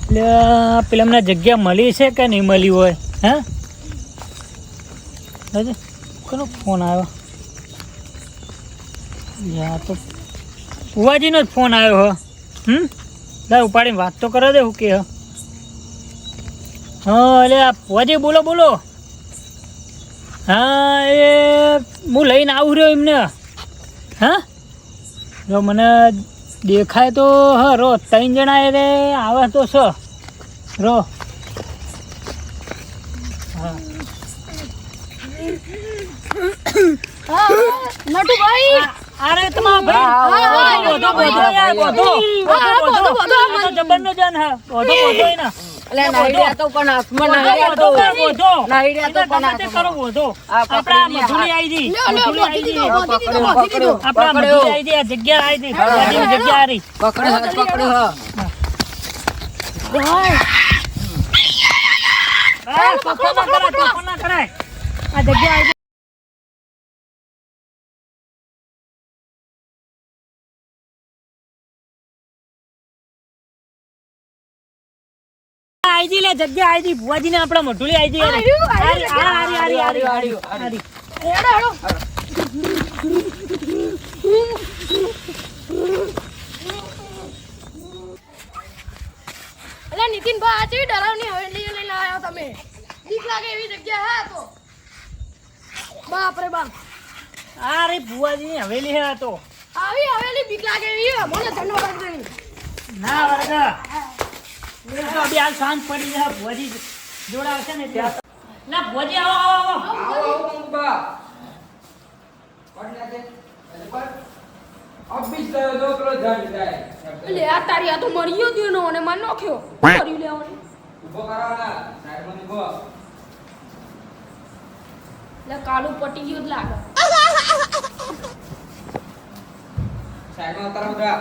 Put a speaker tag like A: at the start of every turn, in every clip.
A: પેલા અમને જગ્યા મળી છે કે નહીં મળી હોય? હા દાદા કોનો ફોન આવ્યો? યા તો ફુવાજીનો જ ફોન આવ્યો હો. દા ઉપાડીને વાત તો કરો દે. હું કે હા એટલે ફુવાજી બોલો બોલો. હા એ હું લઈને આવું રહ્યો એમને. હા જો મને દેખાય તો હા રો 3 જણા એ રે આવે તો છે રો. હા
B: નટુભાઈ
A: અરે તમારા ભાઈ બોધો યાર બોધો જબરનો જાન હા બોધો એના
B: અલે નાઈડિયા તો પણ આસમાન નાઈડિયા તો
A: બોધો
B: નાઈડિયા તો પણ
A: તે કરો બોધો.
B: આપણા
A: મધુરી આવી જી
B: પકડો
A: આપણા મધુરી આવી જી. આ જગ્યા આવી જી બાજુની જગ્યા આરી
B: પકડો હ
A: તોફાન ના કરાય. આ જગ્યા આવી આઈજી લે જગ્યા આઈજી ભુવાજી ને આપડા મઢુલી આઈજી
C: અલા નીતિનભાઈ આ કેવી ડરાવની હવેલી લઈને આવ્યા તમે? બીક લાગે એવી જગ્યા હે તો. બાપ રે બાપ.
A: અરે ભુવાજી ની હવેલી હે તો
C: આવી હવેલી બીક લાગે એવી હે. મને ઠંડો લાગે
A: ના વર્ગા તો અભી હાલ શાંત પડી જા. ભુવાજી જોડા આવશે ને ત્યાં ના ભુવાજી આવો
D: બા પડ્યા છે અબી તો દોકરો જાણ જાય.
C: લે આ તારી આ તો મર્યો દ્યો અને માર નાખ્યો. કરી લેવાનું.
D: ઉભો કરાવના સાઈડમાં ઉભો.
C: લે કાળું પટી ગયું જ લાગે.
D: સાઈડમાં ઉતારો બધા.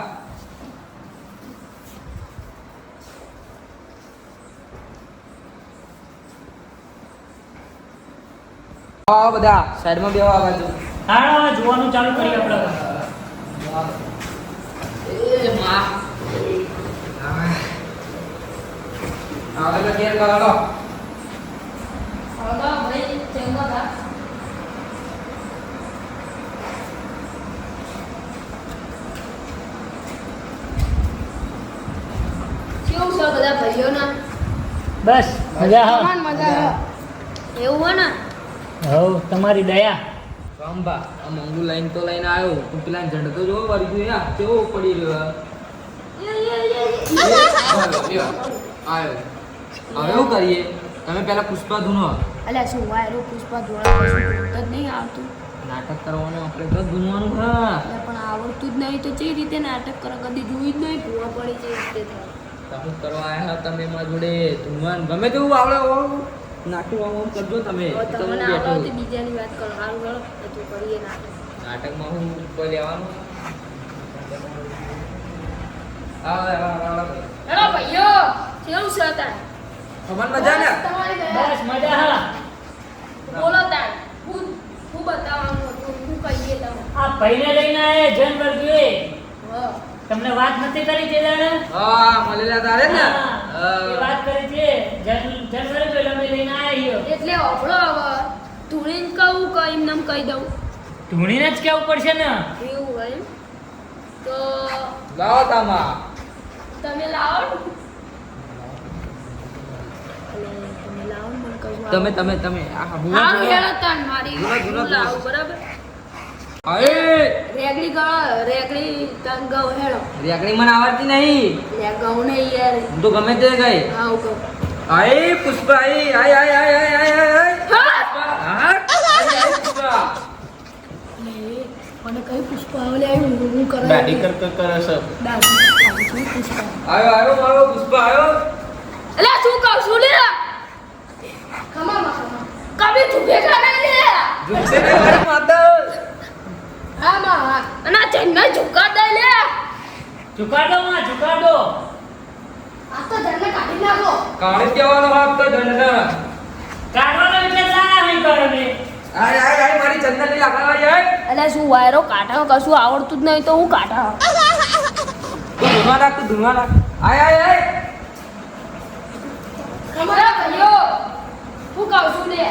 D: આવો બધા સાઈડમાં બેહો આ બાજુ.
A: હા જોવાનું ચાલુ કરી આપણે.
D: એ માં આવેલા કેર કાઢો.
C: હળગા ભાઈ ચેંગા થા. કેવું છે બધા ભાઈઓના?
A: બસ મજા હા
C: તમાર મજા હે. એવું હે ને?
A: હવ તમારી દયા.
D: રામબા આ મંગુ લાઈન તો લઈને આવ્યો તું પેલા ઝંડ તો જો વળી ગયો યાર કેવો પડી રહ્યો. આયો હવે શું કરીએ? તમે પેલા પુષ્પા ધૂનો
C: અલ્યા શું વાયરો પુષ્પા ધોળા જ નહીં આવતું.
D: નાટક કરવાનું આપણે તો ધૂનવાનું હા.
C: એટલે પણ આવડતું જ નહીં તો કઈ રીતે નાટક કરો? કદી જોઈ જ નહીં. ભૂવા પડી જાય રીતે થાય.
D: તમે કરવા આવ્યા તમે મારા જોડે ધૂનવાનું ગમે તેવું આવડે નાટક આમ કરજો તમે.
C: હવે
D: તો હું
C: તમને
D: બેઠો.
C: આવડતી બીજાની વાત કરો. સારું ગણો તો કરીએ નાટક.
D: નાટકમાં હું કોઈ લેવાનું આવે
C: હેલો ભાઈઓ કેવું છે તાર?
D: ખબર મજા ને
C: તમારી દયા.
A: બસ મજા હા.
C: બોલો તાર. હું બતાવવાનું હતું. હું કહીએ તમે.
A: આ ભાઈને લઈને આયા જન વર્ગીએ.
C: હા.
A: તમને વાત નથી કરી તે દાડે?
D: હા મળેલા તારે ને
A: હા, એ વાત કરી છે જન વર્ગ અમે લઈને આયા
C: એટલે અભળો હવે ધૂણીને કહું કે એમ નામ કહી દઉં
A: ધૂણીને જ કેવું પડશે ને.
C: એવું હોય એમ? તો
D: લાવો તામા
C: તમે લાવો ને. એટલે તમે લાવો ને મને કહું.
D: તમે આ
C: હારું હેળો તાન મારી
D: ગુના, ગુના,
C: હું લાવું બરાબર.
D: અરે
C: રેગડી તન ગઉ હેળો.
D: રેકડી મને આવડતી નહીં.
C: લે ગઉ ને યાર.
D: હું તો ગમે તે ગઈ.
C: હા હું કહું.
D: આય પુષ્પા આય પુષ્પા હા પુષ્પા
C: મને કઈ પુષ્પા આવે હું કરે
E: દાઢી કરે છે
C: દાઢી પુષ્પા.
D: આયો મારો પુષ્પા આયો.
C: અલા શું કહું છું લે ખમા કભી તું ભેગા નહીં લે.
D: જુકસે ને મારી માતા.
C: હા માં હા અને જન્મે ઝુકા દે લે.
A: ચુકાડો માં ચુકાડો.
C: આ તો જન્મે કાઢી નાખો.
D: કાળી દેવાનો હાથ તો દંડ.
A: કાઢવાનો એટલે લાયા નહીં કરો ને.
D: આય મારી ચંદનની લાકડા આય.
C: અલા શું વાયરો કાઢા કશું આવડતું જ નહીં તો હું કાઢા.
D: તું ધુમા નાખ આય
C: તમારા ભાઈઓ હું કહું છું લે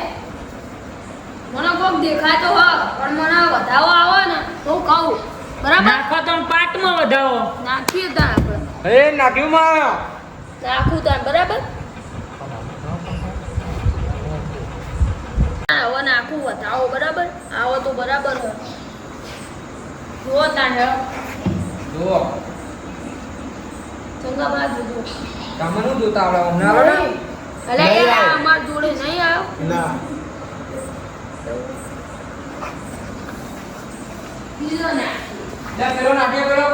C: મને કોક દેખાય તો હ પણ મને વધાવો આવે ને તો હું કહું બરાબર
A: નાખો તો પાટમાં વધાવો.
C: નાખીએ તાર આપણે
D: એ નાખ્યું માં
C: નાખું તાર બરાબર હવે નાખું વધાવો બરાબર આવો તો બરાબર હ જુઓ તાર હ
D: જુઓ
C: ચંગા બાદ જુઓ
D: તમે શું જોતા આવડે અમને આવડે
C: અલે યાર અમાર જોડે નહીં આવ્યો
E: ના
C: બીજો ના
D: લે પેલો નાખ્યો પેલો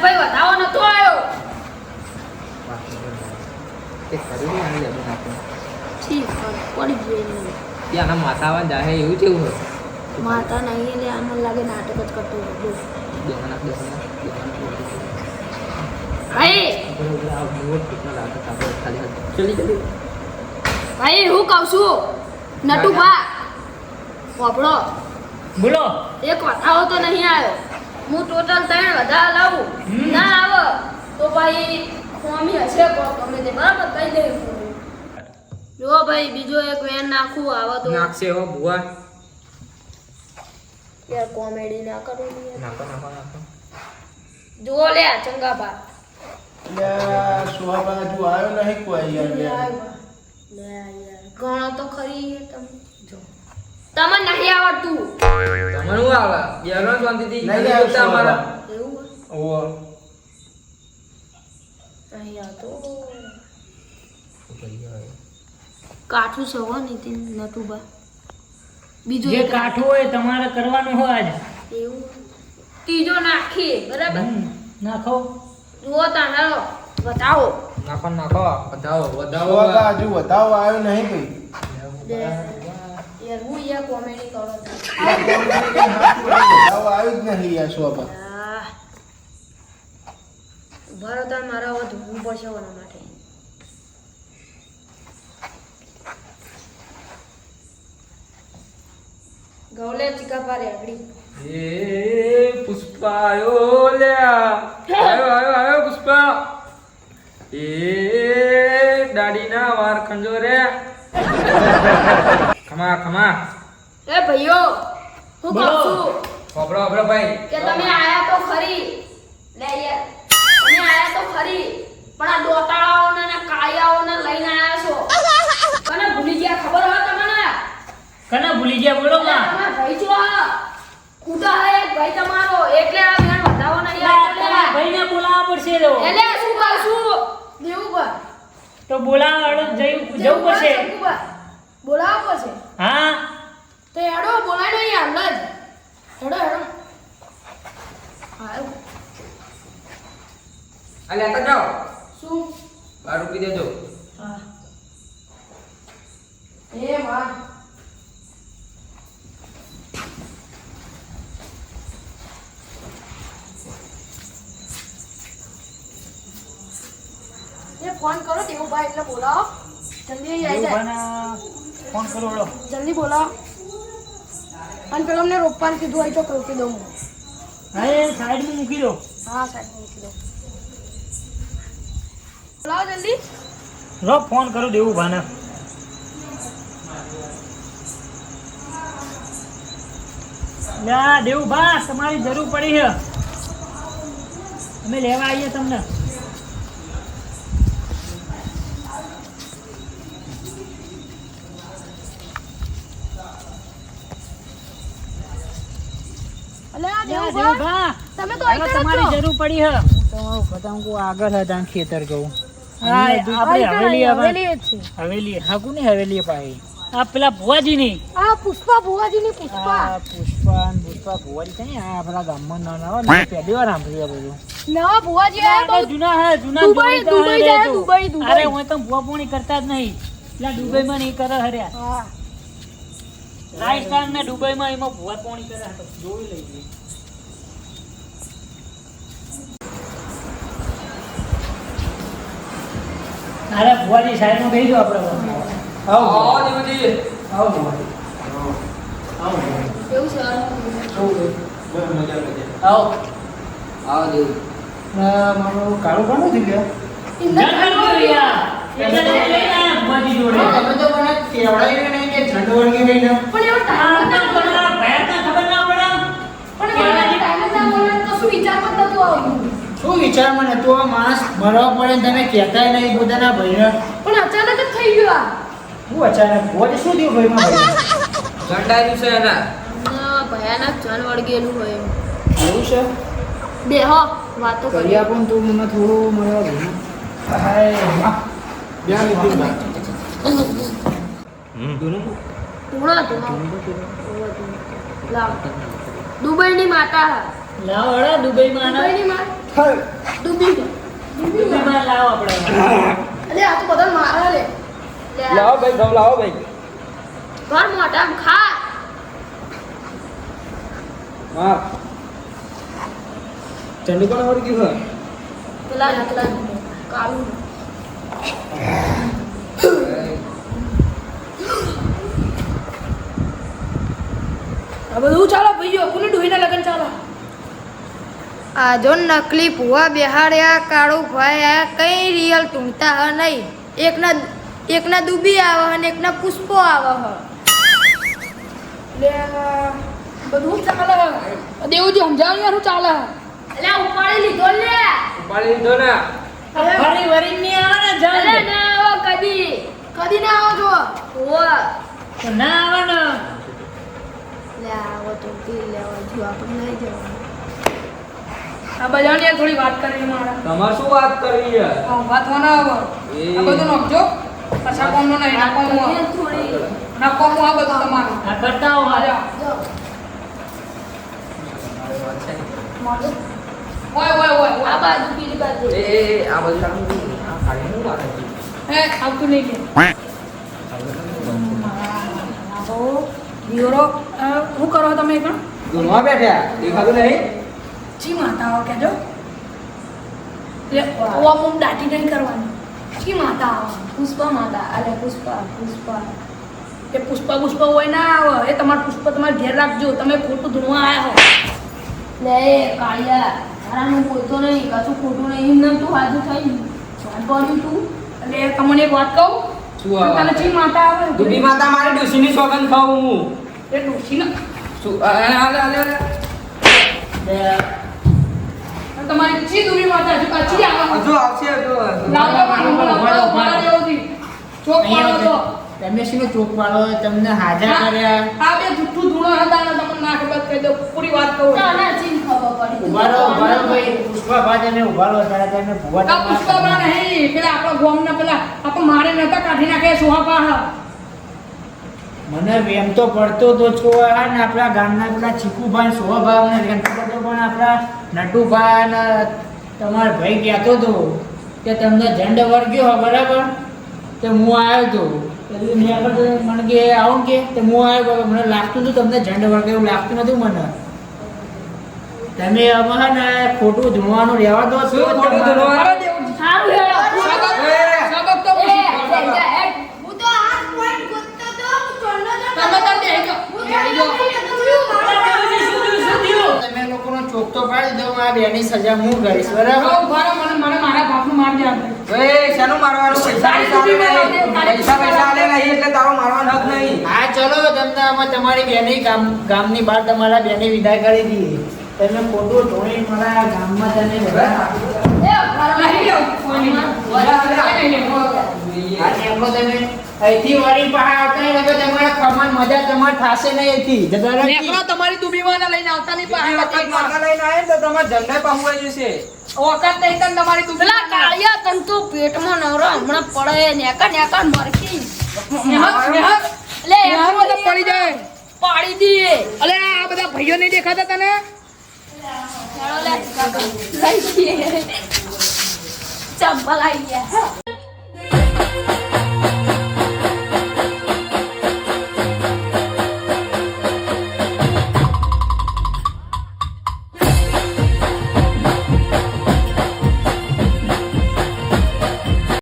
C: ભાઈ વધાવો નતો આવ્યો ઠીક પડી ગયો
D: ત્યાંના માતાવાન જાહે એવું કેવું હોય
C: માતા નહીં એટલે આમ લાગે નાટક જ કરતો હોય ભાઈ ભાઈ હું કહું છું નટુભા વાપડો
A: બોલો.
C: એક વધાવો તો નહીં આવ્યો હું ટોટલ 3 વધારા લાવું ના આવે તો ભાઈ ખોમી હશે કોક ગમે તે બરાબર કહી દે જો ભાઈ બીજો એક વેન નાખું આવે તો
D: નાખશે હો ભુવા
C: યાર કોમેડી ના કરો ને યાર.
D: નાખો નાખો નાખો
C: જુઓ લે ચંગાબા
E: સુવા બાજુ આવ્યો નહીં કોઈ યાર
C: લે યાર ગણો તો ખરી તમે જો તમને નહીં આવડતું
D: તમને શું આવે બેનો શાંતિથી
E: નહીં
D: જોતા
E: આવશે
D: અમારા
C: એવું
E: ઓવો
C: નહીં આવતો કાઠું સવો નીતિન નટુબા બીજું
A: જે
C: એક
A: કાઠું હોય તમારે કરવાનું હોય જ.
C: એવું ત્રીજો નાખીએ બરાબર
A: નાખો.
C: જુઓ તાંડાળો બતાવો
D: નાખો નાખો વધાવો વધાવો
E: સુવા બાજુ વધાવો આવ્યો નહીં કઈ
C: યાર હું યાર કોમેડી કરો છો.
E: વધાવો આવ્યો જ નહીં યાર સુવા બાજુ
C: ભારત મારા હવે ધૂમવું પડશે એના માટે ગૌલે ચીકા પારે આગળી
D: એ પુષ્પા આયો લ્યા આયો પુષ્પા એ દાડીના વાર ખંજો રે ખમા ખમા
C: એ ભાઈઓ હું કહું છું
D: હોબળો હોબળો ભાઈ
C: કે તમે આયા તો ખરી લે યાર તમે આયા તો ખરી પણ આ ડોટાળાઓને ને કાળિયાઓને લઈને આયા છો કને ભૂલી ગયા ખબર હોય તમને
A: કને ભૂલી ગયા બોલો માં.
C: તમારા ભાઈ છો કુડા હે એક ભાઈ તમારો એટલે આ વેણ વધાવો નહીં આવતો લે
A: ભાઈને બોલાવવા પડશે તો.
C: એટલે શું કહું છું દેવુભા
A: તો બોલાવવા જવું પડશે.
C: બોલાવો પડશે
A: હા
C: તો હેડો બોલાય નહીં હાલ જ હેડો હેડો આયો
D: આ લેતા જાઓ
C: શું
D: 12 રૂપિયા દેજો
C: હા એ વાહ એ ફોન કરો દેવુભાઈ એટલે બોલાવો જલ્દી આવી જાય
A: દેવુભાના ફોન કરો લો.
C: જલ્દી બોલાવો અને પેલો અમને રોપવાનું કીધું હોય તો રોકી દઉં હું.
A: હા એ સાઈડમાં મૂકી દો.
C: હા સાહેબ મૂકી દો બોલાવો જલ્દી
A: લો ફોન કરો દેવુભાને. લા દેવુભા તમારી જરૂર પડી છે અમે લેવા આવીએ તમને.
C: અલ્યા
A: લા
C: દેવુભા
A: દેવુભા
C: તમે તો
A: હવે તમારી જરૂર પડી છે. તમારું ખતમ આગળ હતા ખેતર કહું. હા આપણે હવેલી હવેલી હાકુ ને હવેલી પાઈ આ પેલા ભુવાજી ની
C: આ પુષ્પા ભુવાજીની પુષ્પા
A: પુષ્પા ને ભુવાજી કઈ આ આપણા ગામમાં ના હોય ને પહેલી વાર સાંભળ્યું આ બધું.
C: નવા ભુવાજી આયા
A: આ
C: બહુ
A: જૂના હે, જૂના
C: દુબઈ
A: જોઈતા
C: દુબઈ
A: હે
C: જાય
A: તું.
C: દુબઈ દુબઈ
A: અરે હું તો ભુવા પોણી કરતા જ નહીં. એટલે દુબઈમાં નહીં કરે હર્યા.
C: હા
A: રાજસ્થાન ને દુબઈમાં એમાં ભુવા પોણી કરે તો જોઈ લઈએ. અરે ભુવાજી સાઈડમાં બેસી જાઓ આપણે. આવો
D: દેવજી
A: આવો ભુવાજી. આવો ભુવાજી.
C: એવું છે
A: આવો.
D: આવો દેવ
E: મારું કાળું પણ નથી ગયા.
A: એટલે લઈને આયા ભુવાજી જોડે.
E: તમે તો મને કેવડાવ્યું નહીં કે ઝંડ વળગી ગઈ ને.
C: પણ એવો
A: આ
C: ટાઈમ
A: તો તમારા ભેટને ખબર ના પડે.
C: પણ એવો ટાઈમ ના મળે તો શું વિચારમાં જ નતું આવ્યું
E: શું વિચારમાં નતું આ માણસ મરવા પડે ને તમે કહેતાય નહીં પોતાના ભાઈને.
C: પણ અચાનક જ થઈ ગયું આ
E: શું અચાનક ભુવાજી શું થયું ભાઈમાં ભાઈ?
D: ઝંડાયું છે એના
C: ના ભયાનક જાન વળગેલું હોય એમ
E: એવું છે?
C: બેહો વાતો
E: કરી
C: કરી
E: આપો ને તું મને થોડું મળવા ભાઈ. હાય વાહ. બે લીધી વાત.
C: લાવ દુબઈની માતા
A: લાવો હળો દુબઈમાં આના.
C: દુબઈની માં દુબઈ
A: દુબઈમાં લાવો આપણે.
C: અલે આ તો બધા મારા લે લે આ
D: લાવો ભાઈ ઘઉં લાવો ભાઈ
C: ઘર મોઢામાં ખા
D: હા ચંડુ પણ વળગ્યું છે
C: પેલા કાળું આ બધું ચાલો ભાઈઓ કોને ડોહીના લગન ચાલો
F: આ જો નકલી ભૂવા બેહાડ્યા કાળું ભાઈ આ કઈ રિયલ ટૂંકતા હ નહીં એકના દુબી આવે અને એકના પુષ્પો આવે હ
C: લે બધું ચાલે દેવજી સમજાવ યાર શું ચાલે અલે ઉપાડી લીધો લે
D: ઉપાડી લીધો ને
A: ફરી વરી ની આવે ને
C: અલે
A: જાણ.
C: ના આવો કદી કદી ના આવો જો ઓવા
A: તો ના આવે ને.
F: લે આવો તો પી લેવા જો આપણે નહીં જવાનું
C: આ બજાની થોડી વાત કરવી મારા
D: તમારે શું વાત કરવી છે
C: વાત હોના આવો
D: એ
C: આ બધું નોખજો પાછા કોમનો નહીં ના કોમો થોડી ના કોમો આ બધું તમારું
A: આ કરતા હો હાજા.
C: ઓય ઓય ઓય આ બાજુ પીલી બાજુ
D: એ આ બધું રાખવું આ ખાલી શું વાત હતી
C: હે આવતું નહીં લે દીવરો શું કરો તમે પણ
D: ધૂણવા બેઠા દેખાતું નહીં
C: ચી માતા આવો કેજો લે ઓવા મું દાટી નહીં કરવાની ચી માતા આવો
F: પુષ્પા માતા અરે પુષ્પા
C: એ પુષ્પા હોય ના આવે એ તમારું પુષ્પ તમારે ઘેર રાખજો તમે ખોટું ધૂણવા આવ્યા હો
F: લે કાળિયા તારાનું બોલતો નહીં કશું ખોટું નહીં એમ તું હાજુ થઈ પડ્યું તું
C: એટલે તમને એક વાત કહું
D: શું આ વાત?
C: તને ચી માતા આવે
D: દુબી માતા મારી ડોશીની સોગંદ ખાઉં હું
C: એ ડોશી ના
D: શું હાલે
C: તમારી ચી દુબી માતા હજુ કાચી આવે
D: હજુ આવશે હજુ
C: લાવો પણ લાવો મારા જેવથી ચોક પાડો તો
E: તમે શું ચોક પાડો તમને હાજર કર્યા.
C: આ બે જુઠ્ઠું ધૂણો હતા ને તમને ના ખબર કહી દો પૂરી વાત કહું
F: ના ના ચીન ખબર પડી
E: ઉભા રહો ભાઈ. પુષ્પાભા તમે ઉભા રહો ત્યારે તમે
C: આ
E: ભુવાજી
C: પુષ્પા નહીં પેલા આપણા ગોમના પેલા આપણે મારે નતા કાઢી નાખે સોહાપા
E: મને વેમ તો પડતો તો છો હા ને આપણા ગામના પેલા ચીકુભાઈ સોહાભાઈ ને વેમ તો પડતો પણ આપણા નટુભાઈ ને તમારા ભાઈ કહેતો હતો કે તમને ઝંડ વળગ્યો હો બરાબર તે હું આવ્યો હતો એટલે મેં આગળ મને કે આવું કે તે હું આવ્યો મને લાગતું હતું તમને ઝંડ વળગે એવું લાગતું નતું મને તમે આમાં ને ખોટું ધૂણવાનું રહેવા દો
D: શું ખોટું ધૂણવાનું?
C: અરે દેવજી
F: સારું હેડો
C: સ્વાગત તો
F: હું તો આ પોઈન્ટ ગોતતો તો હું ચોંડો તો
C: તમે તાર બેહી જાઓ.
F: હું તો
E: તમે લોકોનો ચોક તો પાડી દો આ બેની સજા હું કરીશ બરાબર
C: મારા મારા બાપનું માર દે આપણે
D: એ શાનું મારવાનું પૈસા આલે નહીં એટલે તારો મારવાનો હક નહીં
E: હા ચલો તમને આમાં તમારી બેની ગામની બહાર તમારા બેની વિદાય કરી દીધી તમે ખોટું ધોઈ મારા ગામમાં તમે બધા
C: નહીં લેવું કોઈ નહીં
E: આ ટેમ્પો તમે અહીંથી વળી પહાડ આવતા નહીં તો તમારા ખમણ મજા તમારે થાશે નહીં અહીંથી જતા રહો.
C: નેકળો તમારી દુબીવાના લઈને આવતા નહીં
D: બીજી વખત માતા લઈને આવે ને તો તમારે ઝંડા પામવાઈ જશે
C: વખત નહીં તને તમારી
F: પેલા
C: દુબીવાના
F: કાળિયા તન તો પેટમાં નવરો હમણાં પડે નેકા મરકી
C: નેહત
F: લે
C: નેહત તો પડી જાય
F: પાડી દીએ
C: અલે આ બધા
E: ભાઈઓ નહીં દેખાતા તને
C: ચંપલ આવી ગયા